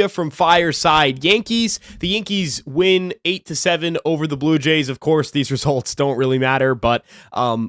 from Fireside Yankees. The Yankees win 8-7 over the Blue Jays. Of course, these results don't really matter, but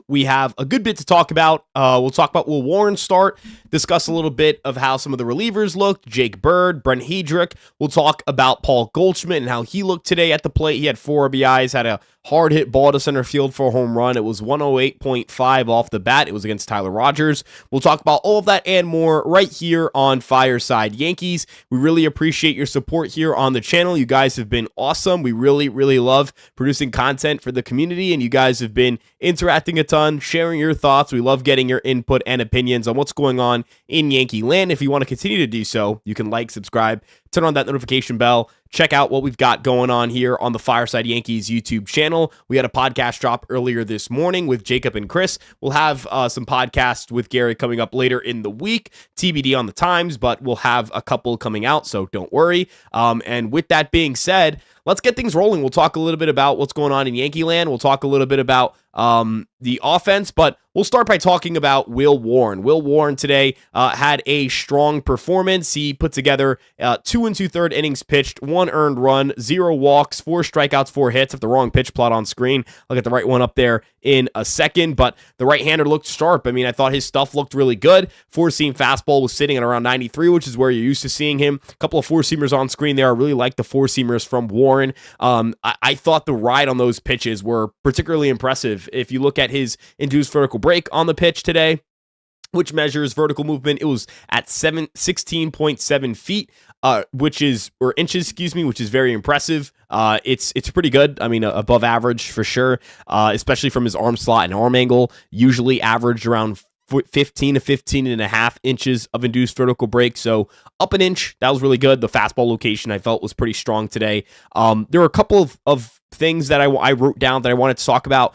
we have a good bit to talk about. We'll talk about will Warren start, discuss a little bit of how some of the relievers looked, Jake Bird, Brent Hedrick. We'll talk about Paul Goldschmidt and how he looked today at the plate. He had 4 RBIs, had a hard hit ball to center field for a home run. It was 108.5 off the bat. It was against Tyler Rogers. We'll talk about all of that and more right here on Fireside Yankees. We really appreciate your support here on the channel. You guys have been awesome. We really, really love producing content for the community, and you guys have been interacting a ton, sharing your thoughts. We love getting your input and opinions on what's going on in Yankee land. If you want to continue to do so, you can like, subscribe, turn on that notification bell. Check out what we've got going on here on the Fireside Yankees YouTube channel. We had a podcast drop earlier this morning with Jacob and Chris. We'll have some podcasts with Gary coming up later in the week, TBD on the times, but we'll have a couple coming out, so don't worry. And with that being said, let's get things rolling. We'll talk a little bit about what's going on in Yankee land. We'll talk a little bit about the offense, but we'll start by talking about Will Warren. Will Warren today had a strong performance. He put together 2 2/3 innings pitched, 1 earned run, 0 walks, 4 strikeouts, 4 hits. If the wrong pitch plot on screen, I'll get the right one up there in a second, but the right-hander looked sharp. I mean, I thought his stuff looked really good. 4-seam fastball was sitting at around 93, which is where you're used to seeing him. A couple of 4-seamers on screen there. I really like the 4-seamers from Warren. I thought the ride on those pitches were particularly impressive. If you look at his induced vertical break on the pitch today, which measures vertical movement, it was at 16.7 feet, inches, which is very impressive. It's pretty good. I mean, above average for sure, especially from his arm slot and arm angle. Usually averaged around 15 to 15 and a half inches of induced vertical break. So up an inch, that was really good. The fastball location I felt was pretty strong today. There were a couple of things that I wrote down that I wanted to talk about.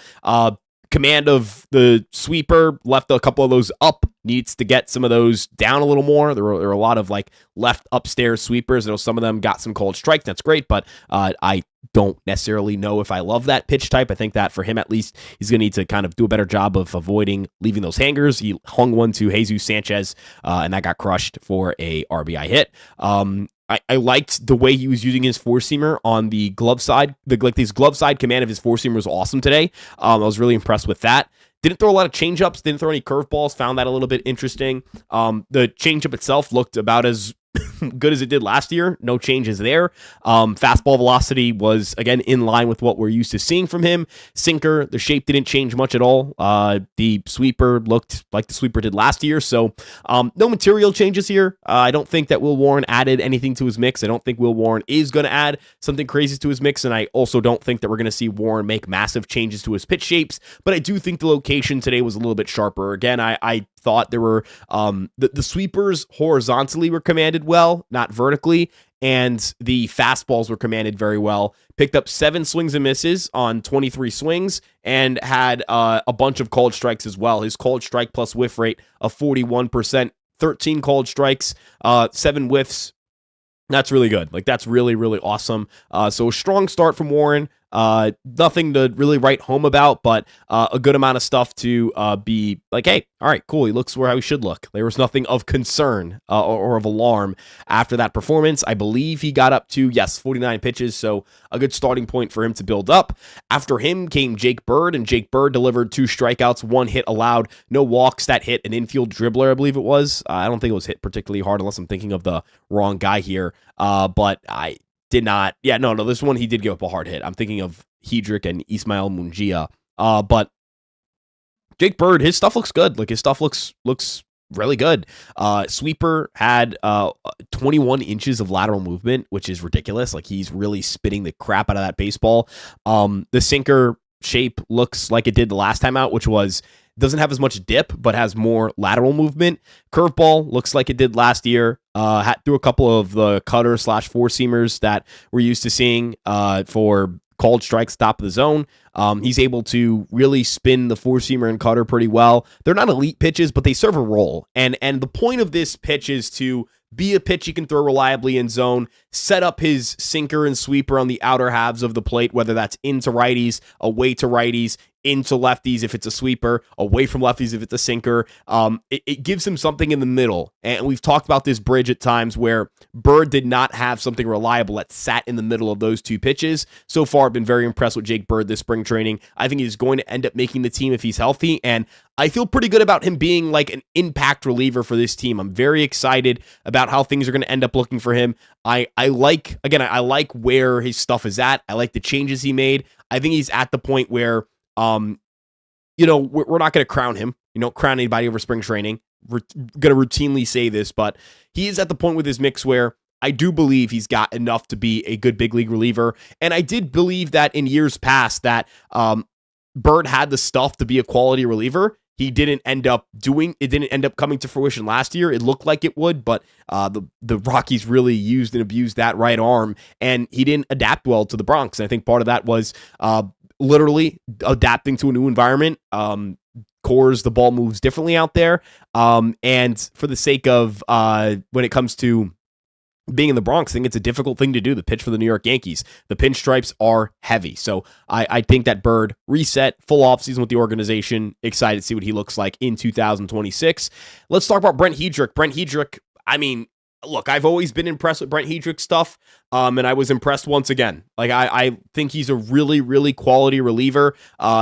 Command of the sweeper, left a couple of those up, needs to get some of those down a little more. There were a lot of like left upstairs sweepers. I know some of them got some cold strikes. That's great, but I don't necessarily know if I love that pitch type. I think that for him, at least, he's going to need to kind of do a better job of avoiding leaving those hangers. He hung one to Jesus Sanchez, and that got crushed for a RBI hit. I liked the way he was using his 4-seamer on the glove side. His glove side command of his 4-seamer was awesome today. I was really impressed with that. Didn't throw a lot of changeups, didn't throw any curveballs, found that a little bit interesting. The changeup itself looked about as good as it did last year. No changes there. Fastball velocity was, again, in line with what we're used to seeing from him. Sinker, the shape didn't change much at all. The sweeper looked like the sweeper did last year. So no material changes here. I don't think that Will Warren added anything to his mix. I don't think Will Warren is going to add something crazy to his mix. And I also don't think that we're going to see Warren make massive changes to his pitch shapes. But I do think the location today was a little bit sharper. Again, I thought there were the sweepers horizontally were commanded well, not vertically, and the fastballs were commanded very well. Picked up 7 swings and misses on 23 swings and had a bunch of called strikes as well. His called strike plus whiff rate of 41%, 13 called strikes, 7 whiffs. That's really good. Like, that's really, really awesome. So a strong start from Warren. Nothing to really write home about, but a good amount of stuff to be like, hey, all right, cool. He looks where he should look. There was nothing of concern or of alarm after that performance. I believe he got up to, 49 pitches, so a good starting point for him to build up. After him came Jake Bird, and Jake Bird delivered 2 strikeouts, 1 hit allowed, no walks. That hit an infield dribbler, I believe it was. I don't think it was hit particularly hard unless I'm thinking of the wrong guy here, but I did not. Yeah, no, this one he did give up a hard hit. I'm thinking of Hedrick and Ismael Mungia. But Jake Bird, his stuff looks good. Like, his stuff looks really good. Sweeper had 21 inches of lateral movement, which is ridiculous. Like, he's really spitting the crap out of that baseball. The sinker shape looks like it did the last time out, which was doesn't have as much dip, but has more lateral movement. Curveball looks like it did last year. Threw a couple of the cutter / 4-seamers that we're used to seeing for called strikes, top of the zone. He's able to really spin the 4-seamer and cutter pretty well. They're not elite pitches, but they serve a role. And the point of this pitch is to be a pitch he can throw reliably in zone, set up his sinker and sweeper on the outer halves of the plate, whether that's into righties, away to righties, into lefties if it's a sweeper, away from lefties if it's a sinker. It gives him something in the middle. And we've talked about this bridge at times where Bird did not have something reliable that sat in the middle of those two pitches. So far, I've been very impressed with Jake Bird this spring training. I think he's going to end up making the team if he's healthy, and I feel pretty good about him being like an impact reliever for this team. I'm very excited about how things are going to end up looking for him. I like where his stuff is at. I like the changes he made. I think he's at the point where, we're not going to crown him. Crown anybody over spring training. We're going to routinely say this, but he is at the point with his mix where I do believe he's got enough to be a good big league reliever. And I did believe that in years past that Bird had the stuff to be a quality reliever. He didn't end up coming to fruition last year. It looked like it would, but the Rockies really used and abused that right arm, and he didn't adapt well to the Bronx. And I think part of that was literally adapting to a new environment. Coors, the ball moves differently out there. And for the sake of when it comes to being in the Bronx, I think it's a difficult thing to do, the pitch for the New York Yankees. The pinstripes are heavy. So I think that Bird reset, full offseason with the organization. Excited to see what he looks like in 2026. Let's talk about Brent Hedrick. Brent Hedrick, look, I've always been impressed with Brent Hedrick stuff, and I was impressed once again. Like, I think he's a really, really quality reliever.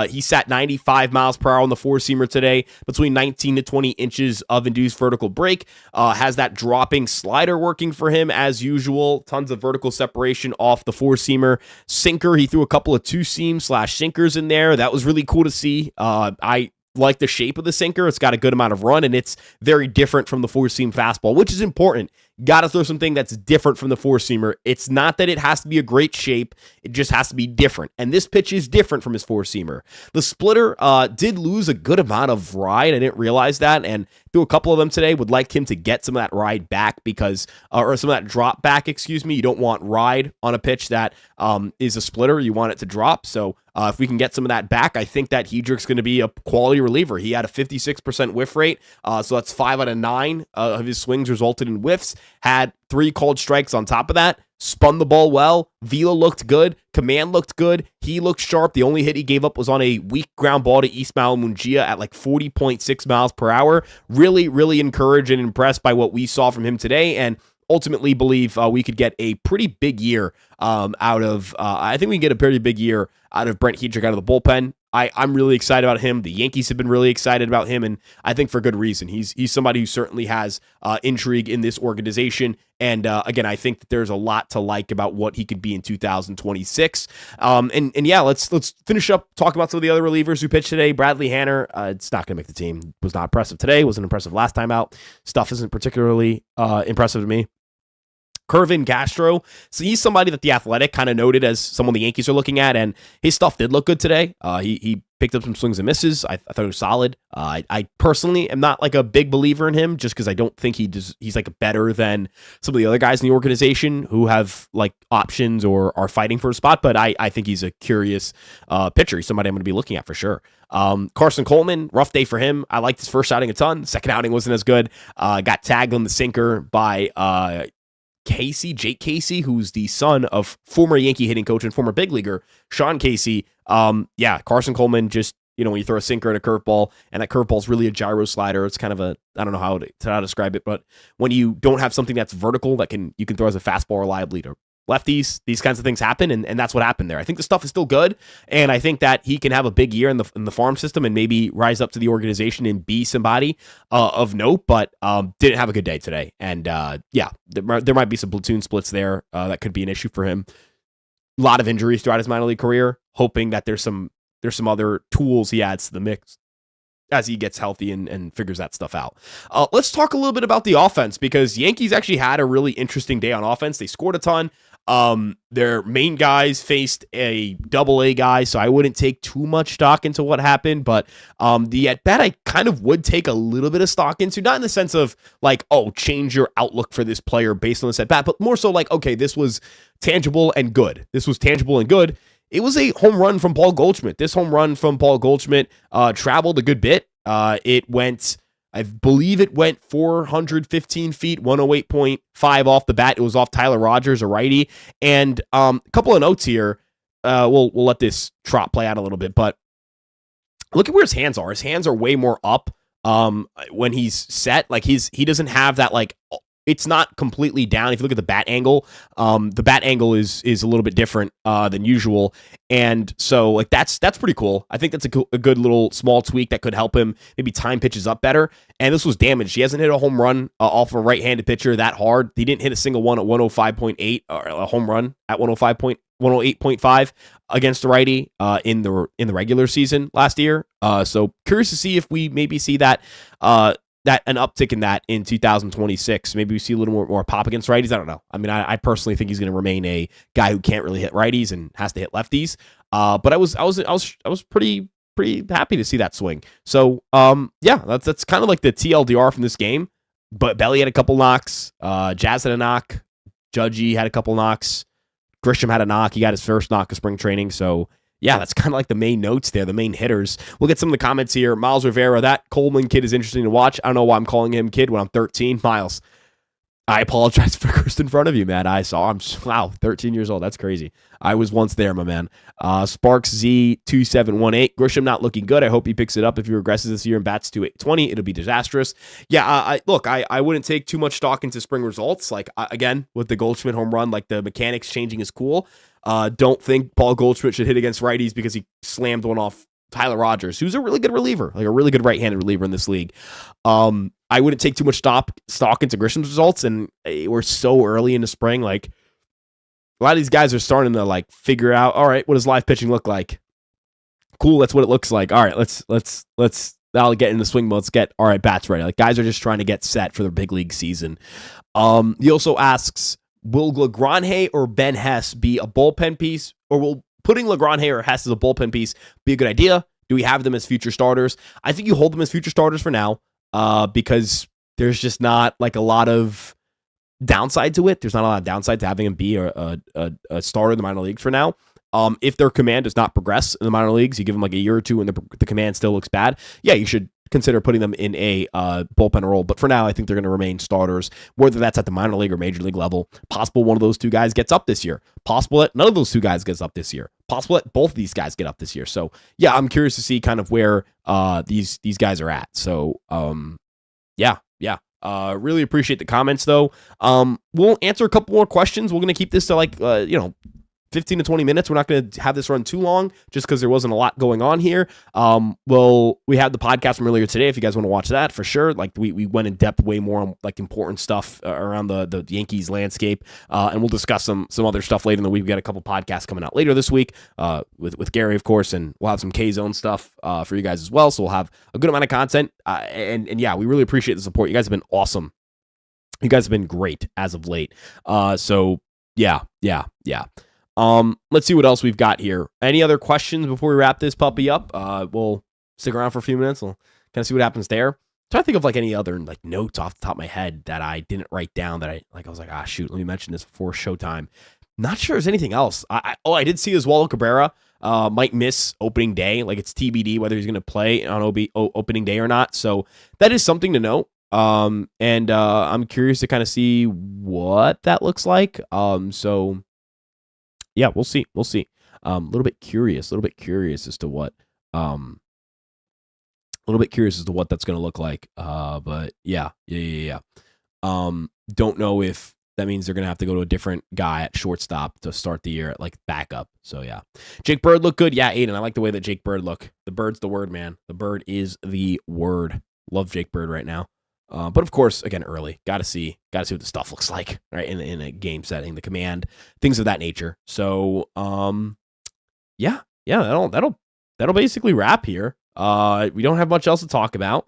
He sat 95 miles per hour on the four-seamer today, between 19 to 20 inches of induced vertical break. Has that dropping slider working for him as usual. Tons of vertical separation off the four-seamer. Sinker, he threw a couple of two-seam / sinkers in there. That was really cool to see. I like the shape of the sinker. It's got a good amount of run, and it's very different from the four-seam fastball, which is important. Got to throw something that's different from the four-seamer. It's not that it has to be a great shape. It just has to be different. And this pitch is different from his four-seamer. The splitter did lose a good amount of ride. I didn't realize that. And threw a couple of them today. Would like him to get some of that ride back because, or some of that drop back, excuse me. You don't want ride on a pitch that is a splitter. You want it to drop. So if we can get some of that back, I think that Hedrick's going to be a quality reliever. He had a 56% whiff rate. So that's 5 out of 9 of his swings resulted in whiffs. Had 3 called strikes on top of that. Spun the ball well. Velo looked good. Command looked good. He looked sharp. The only hit he gave up was on a weak ground ball to Ismael Mungia at like 40.6 miles per hour. Really, really encouraged and impressed by what we saw from him today, and ultimately believe we could get a pretty big year I think we can get a pretty big year out of Brent Hedrick out of the bullpen. I'm really excited about him. The Yankees have been really excited about him, and I think for good reason. He's somebody who certainly has intrigue in this organization, and again, I think that there's a lot to like about what he could be in 2026. And yeah, let's finish up talking about some of the other relievers who pitched today. Bradley Hanner, it's not going to make the team. Was not impressive today. Wasn't impressive last time out. Stuff isn't particularly impressive to me. Kervin Castro, so he's somebody that The Athletic kind of noted as someone the Yankees are looking at, and his stuff did look good today. He picked up some swings and misses. I thought it was solid. I personally am not like a big believer in him just because I don't think he's like better than some of the other guys in the organization who have like options or are fighting for a spot, but I think he's a curious pitcher. He's somebody I'm going to be looking at for sure. Carson Coleman, rough day for him. I liked his first outing a ton. Second outing wasn't as good. Got tagged on the sinker by Jake Casey, who's the son of former Yankee hitting coach and former big leaguer Sean Casey. Carson Coleman just, when you throw a sinker at a curveball, and that curveball's really a gyro slider. It's kind of I don't know how to describe it, but when you don't have something that's vertical that you can throw as a fastball reliably to lefties, these kinds of things happen, and that's what happened there. I think the stuff is still good, and I think that he can have a big year in the farm system and maybe rise up to the organization and be somebody of note, but didn't have a good day today. And there might be some platoon splits there that could be an issue for him. A lot of injuries throughout his minor league career, hoping that there's some other tools he adds to the mix as he gets healthy and figures that stuff out. Let's talk a little bit about the offense, because Yankees actually had a really interesting day on offense. They scored a ton. Their main guys faced a double-A guy, so I wouldn't take too much stock into what happened, but the at-bat I kind of would take a little bit of stock into, not in the sense of like, oh, change your outlook for this player based on this at-bat, but more so like, okay, this was tangible and good. This was tangible and good. It was a home run from Paul Goldschmidt. This home run from Paul Goldschmidt traveled a good bit. I believe it went 415 feet, 108.5 off the bat. It was off Tyler Rogers, a righty. And a couple of notes here. We'll let this trot play out a little bit, but look at where his hands are. His hands are way more up when he's set. Like he doesn't have that, like, it's not completely down. If you look at the bat angle is a little bit different than usual. And so, like, that's pretty cool. I think that's a good little small tweak that could help him maybe time pitches up better. And this was damaged. He hasn't hit a home run off a right-handed pitcher that hard. He didn't hit a single one at 105.8, or a home run at 108.5 against the righty in the regular season last year. So curious to see if we maybe see that an uptick in that in 2026. Maybe we see a little more pop against righties. I don't know. I mean, I personally think he's going to remain a guy who can't really hit righties and has to hit lefties. But I was pretty happy to see that swing. So yeah, that's kind of like the TLDR from this game. But Belly had a couple knocks. Jazz had a knock. Judgy had a couple knocks. Grisham had a knock. He got his first knock of spring training. So yeah, that's kind of like the main notes there, the main hitters. We'll get some of the comments here. Miles Rivera, that Coleman kid is interesting to watch. I don't know why I'm calling him kid when I'm 13. Miles, I apologize for cursed in front of you, man. I saw him. Wow, 13 years old. That's crazy. I was once there, my man. Sparks Z2718. Grisham not looking good. I hope he picks it up if he regresses this year and bats 220. It'll be disastrous. Yeah, I wouldn't take too much stock into spring results. Like, again, with the Goldschmidt home run, like, the mechanics changing is cool. Don't think Paul Goldschmidt should hit against righties because he slammed one off Tyler Rogers, who's a really good reliever, like a really good right-handed reliever in this league. I wouldn't take too much stock into Grisham's results, and we're so early in the spring. Like, a lot of these guys are starting to, like, figure out, all right, what does live pitching look like? Cool, that's what it looks like. All right, let's I'll get in the swing mode. Let's get all right bats ready. Like, guys are just trying to get set for their big league season. He also asks, will LaGrange or Ben Hess be a bullpen piece, or will putting LaGrange or Hess as a bullpen piece be a good idea? Do we have them as future starters? I think you hold them as future starters for now, because there's just not, like, a lot of downside to it. There's not a lot of downside to having him be a starter in the minor leagues for now. If their command does not progress in the minor leagues, you give them like a year or two and the command still looks bad, yeah, you should consider putting them in a bullpen role. But for now, I think they're going to remain starters, whether that's at the minor league or major league level. Possible one of those two guys gets up this year. Possible that none of those two guys gets up this year. Possible that both of these guys get up this year. So yeah, I'm curious to see kind of where these guys are at. So yeah. Really appreciate the comments though. We'll answer a couple more questions. We're going to keep this to like 15 to 20 minutes. We're not going to have this run too long just because there wasn't a lot going on here. We had the podcast from earlier today if you guys want to watch that for sure. Like we went in depth way more on like important stuff around the Yankees landscape. And we'll discuss some other stuff later in the week. We got a couple podcasts coming out later this week with Gary, of course, and we'll have some K-Zone stuff for you guys as well. So we'll have a good amount of content. And yeah, we really appreciate the support. You guys have been awesome. You guys have been great as of late. So yeah. Let's see what else we've got here. Any other questions before we wrap this puppy up? We'll stick around for a few minutes. We'll kind of see what happens there. Try to think of like any other like notes off the top of my head that I didn't write down that I was like, shoot, let me mention this before showtime. Not sure there's anything else. I did see Oswaldo Cabrera might miss opening day. Like it's TBD whether he's going to play on opening day or not. So that is something to know. And I'm curious to kind of see what that looks like. So yeah, we'll see. A little bit curious as to what, that's going to look like. But yeah. Don't know if that means they're going to have to go to a different guy at shortstop to start the year at like backup. So yeah. Jake Bird looked good. Yeah, Aiden, I like the way that Jake Bird looked. The Bird's the word, man. The Bird is the word. Love Jake Bird right now. But of course, again, early. Got to see what the stuff looks like, right? In a game setting, the command, things of that nature. So, yeah, that'll basically wrap here. We don't have much else to talk about.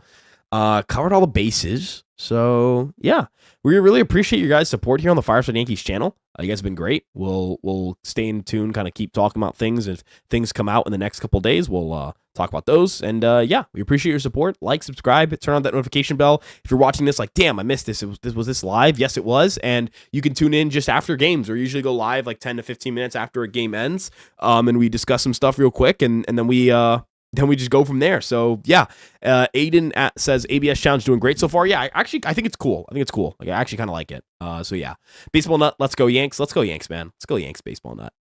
Covered all the bases. So yeah, we really appreciate your guys' support here on the Fireside Yankees channel. You guys have been great. We'll stay in tune, kind of keep talking about things. If things come out in the next couple of days, we'll talk about those. And yeah, we appreciate your support. Like, subscribe, turn on that notification bell. If you're watching this like, damn, I missed this. Was this live? Yes, it was. And you can tune in just after games. We usually go live like 10 to 15 minutes after a game ends. And we discuss some stuff real quick. And then we just go from there. So yeah, Aiden says ABS challenge doing great so far. Yeah, I think it's cool. Like I actually kind of like it. So yeah, baseball nut. Let's go Yanks. Let's go Yanks, man. Let's go Yanks, baseball nut.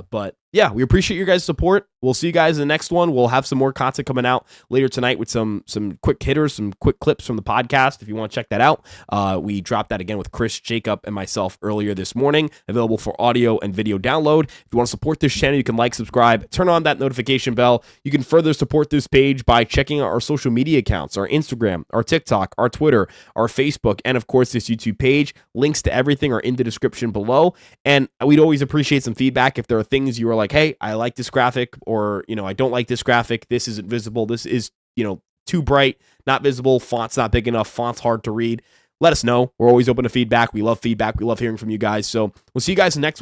But yeah, we appreciate your guys' support. We'll see you guys in the next one. We'll have some more content coming out later tonight with some quick hitters, some quick clips from the podcast. If you want to check that out, we dropped that again with Chris, Jacob, and myself earlier this morning. Available for audio and video download. If you want to support this channel, you can like, subscribe, turn on that notification bell. You can further support this page by checking out our social media accounts, our Instagram, our TikTok, our Twitter, our Facebook, and of course this YouTube page. Links to everything are in the description below. And we'd always appreciate some feedback if there are things you are like, hey, I like this graphic, or, I don't like this graphic. This isn't visible. This is, too bright, not visible. Font's not big enough. Font's hard to read. Let us know. We're always open to feedback. We love feedback. We love hearing from you guys. So we'll see you guys in the next one.